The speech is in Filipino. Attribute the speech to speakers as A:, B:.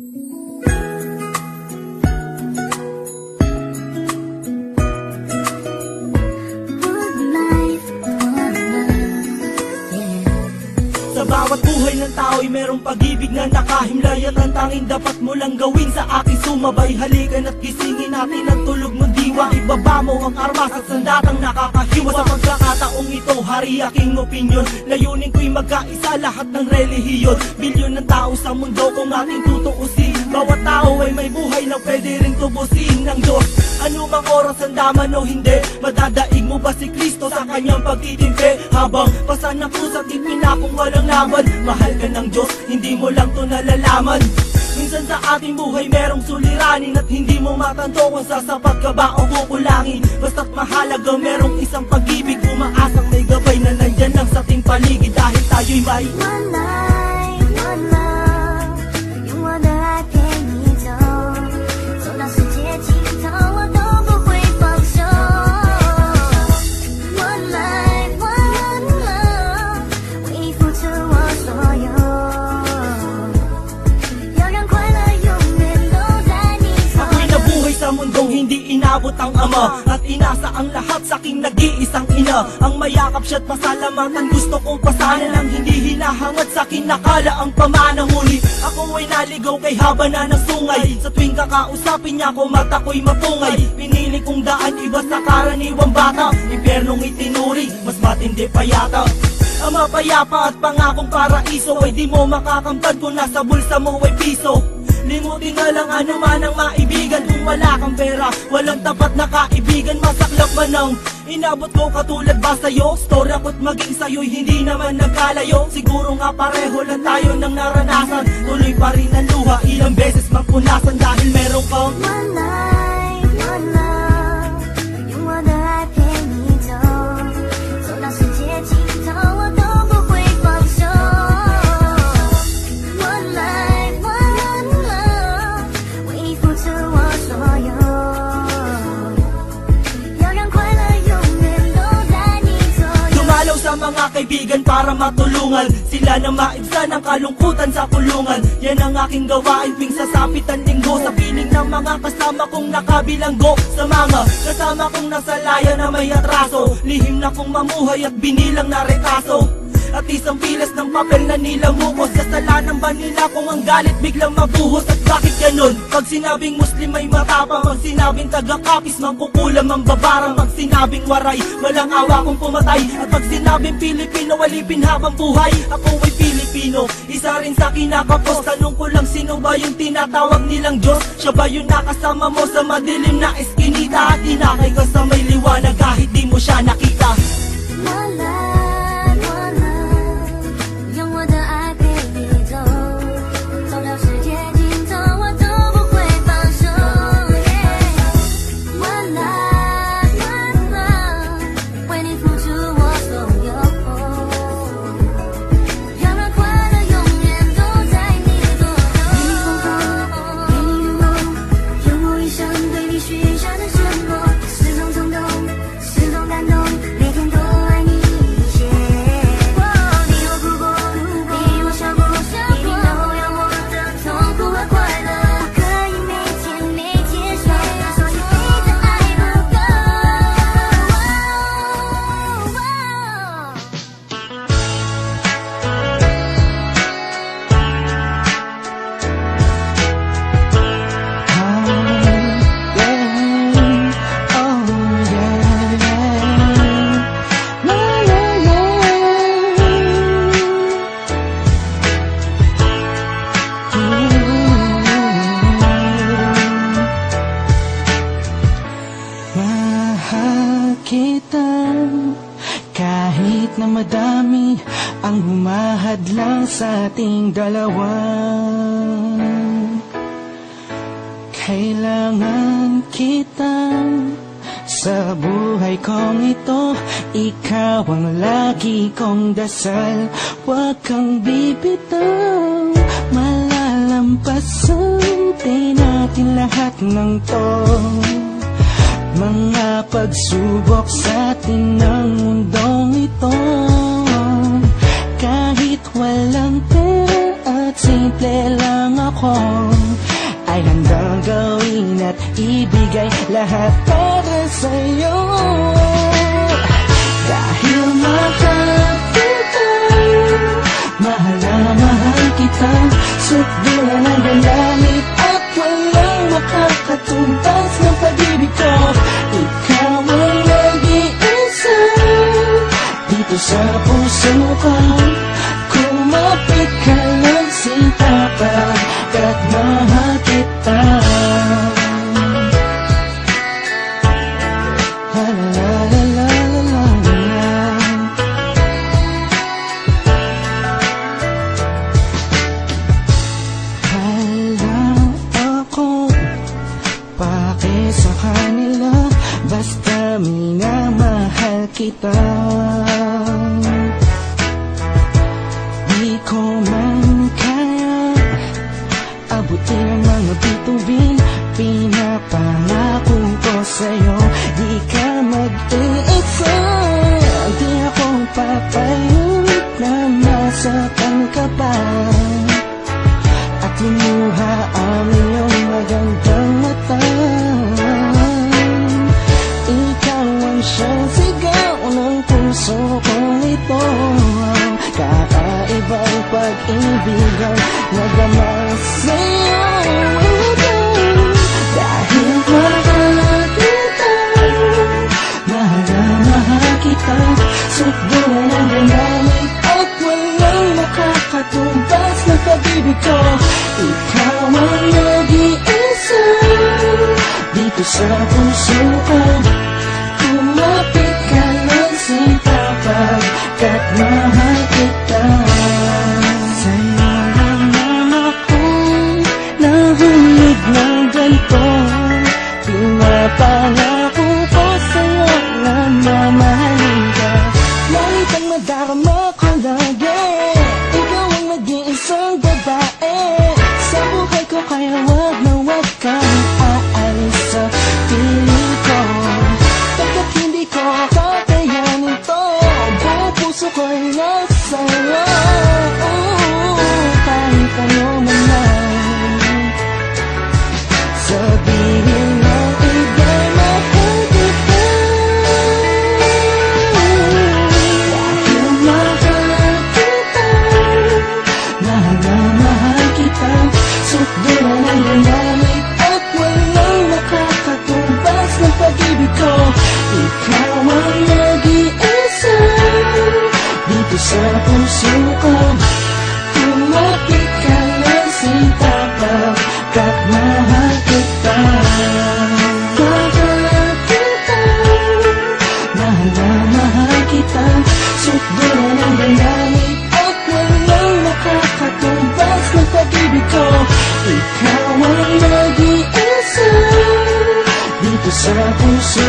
A: Sa bawat buhay ng tao'y merong pag-ibig na nakahimlay, at ang tanging dapat mo lang gawin sa aking sumabay. Halikan at gisingin natin ang tulog mong diwa. Ibaba mo ang armas at sandatang nakakahiwa. Sa pagkakataong ito, hari aking opinyon. Layunin ko'y magkaisa lahat ng relihiyon. Bilyon ng tao sa mundo kung ating tutuusin. Bawat tao ay may buhay na pwede rin tubusin ng Diyos. Ano mang oras ang daman o hindi, madadaig mo ba si Kristo sa kanyang pagtitimpi? Habang pasan ng pusat ipinakong walang laban, mahal ka ng Diyos, hindi mo lang to nalalaman. Minsan sa ating buhay merong suliranin, at hindi mo matanto kung sasapat ka ba o kukulangin. Basta't mahalaga merong isang pag-ibig, umaasang may gabay na nandyan lang sa ating paligid. Dahil tayo'y may
B: one life, one love，用我的爱陪你走，走到世界尽头，我都不会放手。One life, one love，为你付出我所有，要让快乐永远都在你左右。
A: Ako'y nabuhay sa mundong hindi inabot ang ama, at inasa ang lahat sa aking nag-iisang ina. Ang mayakap siya't pasalamatan, gusto kong pasanan ang hindi hinahangad sa akin, nakala ang pamana. Ngunit ako ay naligaw kay haba na ng sungay. Sa tuwing kakausapin niya ko, mata ko'y mapungay. Pinili kong daan, iba sa karaniwang bata. Impyernong itinuri, mas matindi pa yata. Ang mapayapa at pangakong paraiso ay di mo makakamtan kung nasa bulsa mo ay piso. Limutin na lang ano man ang maibigan. Kung wala kang pera, walang tapat na kaibigan. Masaklap man ang inabot ko katulad ba sa'yo? Story ako't maging sa'yo'y hindi naman nagkalayo. Siguro nga pareho lang tayo ng naranasan. Tuloy pa rin ang luha, ilang beses magpunasan. Dahil meron kang
B: One life, one love，用我的爱陪你走，走到世界尽头，我都不会放手。One life, one love，为你付出我所有，要让快乐永远都在你左右。
A: Dumalaw sa mga kaibigan para matulungan sila na maibsan ang kalungkutan sa kulungan. Yan ang aking gawain tuwing sasapit ang linggo. Sa piling ng mga kasama kong nakabilanggo, sa mga kasama kong nasa laya na may atraso. Lihim na kong mamuhay at binilang na retaso, at isang pilas ng papel na nilamukos. Kasalanan ba nila kung ang galit biglang mabuhos? At bakit ganun? Pag sinabing Muslim ay matapang, pag sinabing taga-kapis mangkukulam ang babarang, pag sinabing waray walang awa kung pumatay, at pag sinabing Pilipino walipin habang buhay. Ako ay Pilipino, isa rin sa kinakapos. Tanong ko lang, sino ba yung tinatawag nilang Diyos? Siya ba yung nakasama mo sa madilim na eskinita, at inakay ka sa may liwanag kahit di mo siya nakita?
B: One life, one love，用我的爱陪你走，走到世界尽头，我都不会放手。One life, one love，为你付出我所有，要让快乐永远都在你左右。给你风风，给你路，用我一生对你许下的承诺，始终冲动，始终感动，每天都爱你一些。你有哭过，你有笑过，一定都有我的痛苦和快乐。我可以每天每天说，说你的爱不够。
C: Mahal kita kahit na madami ang humahadlang sa ating dalawa. Kailangan kita sa buhay kong ito. Ikaw ang lagi kong dasal, huwag kang bibitaw. Malalampasan din natin lahat ng to, mga pagsubok sa atin ng mundong ito. Kahit walang pera at simple lang ako, ay handang gawin at ibigay lahat para sa'yo. Dahil mahal kita, mahal na mahal kita, sukdulan ang galamit at walang makakatumbas ng pag-ibig ko. Ikaw ang nag-iisa dito sa puso ko. Kumapit ka ng sinta pagkat mahal kita. La la la la la la la. Alam ako, pake sa kanila, basta minamahal kita. Di ko man kaya abutin ang mga bituin, pinapangako ko sa'yo, di ka mag-iisa. Di ako papayag na masaktan ka pa at limuha ang iyong magandang mata. Ikaw ang siyang sigaw ng puso kong ito, kakaibang pag-ibig ang nagama sa'yo. Dahil mahal kita, mahal na mahal kita, sukdulan ang galamit at walang makakatumbas ng pag-ibig ko. Ikaw ang nag-iisa dito sa puso ko. Kumapit ka ng sinta pagkat mahal kita. Sa'yo lang naman ako'y nahulog ng ganito. Pinapangako ko sa'yo na mamahalin ka. Ngunit ang madarama ko lagi, ikaw ang nag-iisang babae sa buhay ko, kaya wag na wag kang aalis sa piling ko. Pagkat hindi ko kakayanin to, buong puso ko'y nasa'yo. Kahit ano man lang sabihin ng iba'y mahal kita. Dahil mahal kita, mahal na mahal kita, sukdulan ang galamit at walang makakatumbas ng pag-ibig ko. Ikaw ang nag-iisa dito sa puso ko. Kumapit ka ng sinta pagkat mahal kita. Mahal kita, mahal na mahal kita, sukdulan ang galamit at walang makakatumbas ng pag-ibig ko. Ikaw ang nag-iisa dito sa puso